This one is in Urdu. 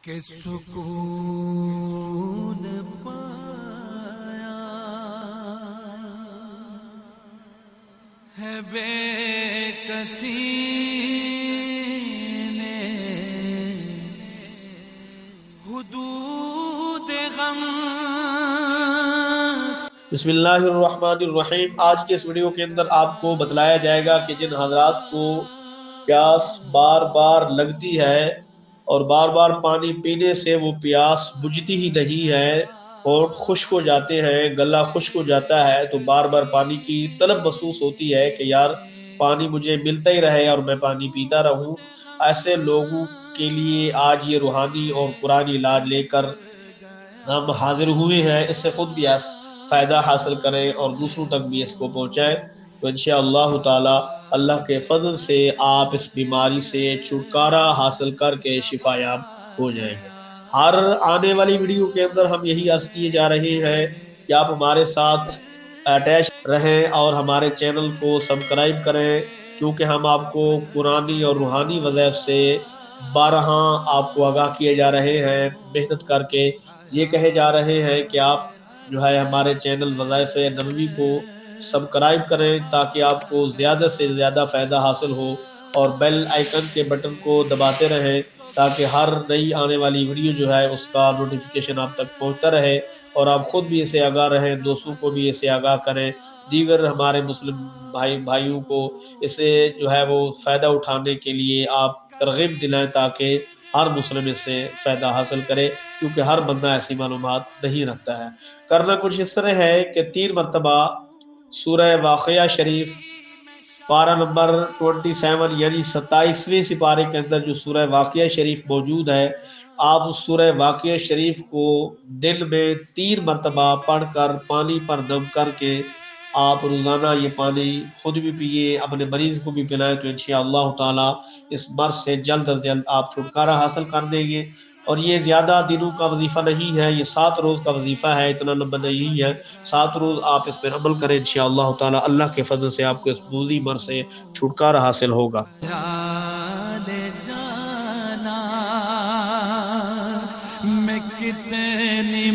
کہ سکون پایا ہے بے کسی نے حدود غم۔ بسم اللہ الرحمن الرحیم۔ آج کے اس ویڈیو کے اندر آپ کو بتلایا جائے گا کہ جن حضرات کو پیاس بار بار لگتی ہے اور بار بار پانی پینے سے وہ پیاس بجھتی ہی نہیں ہے اور خشک ہو جاتے ہیں، گلا خشک ہو جاتا ہے، تو بار بار پانی کی طلب محسوس ہوتی ہے کہ یار پانی مجھے ملتا ہی رہے اور میں پانی پیتا رہوں، ایسے لوگوں کے لیے آج یہ روحانی اور قرآنی علاج لے کر ہم حاضر ہوئے ہیں۔ اس سے خود بھی فائدہ حاصل کریں اور دوسروں تک بھی اس کو پہنچائیں، تو انشاءاللہ تعالی اللہ کے فضل سے آپ اس بیماری سے چھٹکارا حاصل کر کے شفا یاب ہو جائیں گے۔ ہر آنے والی ویڈیو کے اندر ہم یہی عرض کیے جا رہے ہیں کہ آپ ہمارے ساتھ اٹیچ رہیں اور ہمارے چینل کو سبسکرائب کریں، کیونکہ ہم آپ کو قرآنی اور روحانی وظائف سے بارہا آپ کو آگاہ کیے جا رہے ہیں، محنت کر کے یہ کہے جا رہے ہیں کہ آپ جو ہے ہمارے چینل وظائف نبوی کو سبسکرائب کریں تاکہ آپ کو زیادہ سے زیادہ فائدہ حاصل ہو، اور بیل آئیکن کے بٹن کو دباتے رہیں تاکہ ہر نئی آنے والی ویڈیو جو ہے اس کا نوٹیفیکیشن آپ تک پہنچتا رہے، اور آپ خود بھی اسے آگاہ رہیں، دوستوں کو بھی اسے آگاہ کریں، دیگر ہمارے مسلم بھائیوں کو اسے جو ہے وہ فائدہ اٹھانے کے لیے آپ ترغیب دلائیں تاکہ ہر مسلم اس سے فائدہ حاصل کرے، کیونکہ ہر بندہ ایسی معلومات نہیں رکھتا ہے۔ کرنا کچھ اس طرح ہے کہ 3 مرتبہ سورہ واقعہ شریف پارہ نمبر 27 یعنی 27ویں سپارے کے اندر جو سورہ واقعہ شریف موجود ہے، آپ اس سورہ واقعہ شریف کو دن میں 3 مرتبہ پڑھ کر پانی پر دم کر کے آپ روزانہ یہ پانی خود بھی پیئے، اپنے مریض کو بھی پلائیں، تو انشاءاللہ تعالی اس مرض سے جلد از جلد آپ چھٹکارا حاصل کر دیں گے۔ اور یہ زیادہ دنوں کا وظیفہ نہیں ہے، یہ 7 روز کا وظیفہ ہے، اتنا لمبا نہیں ہے، 7 روز آپ اس پر عمل کریں، انشاءاللہ تعالی اللہ کے فضل سے آپ کو اس موذی مرض سے چھٹکارا حاصل ہوگا۔ میں کتنی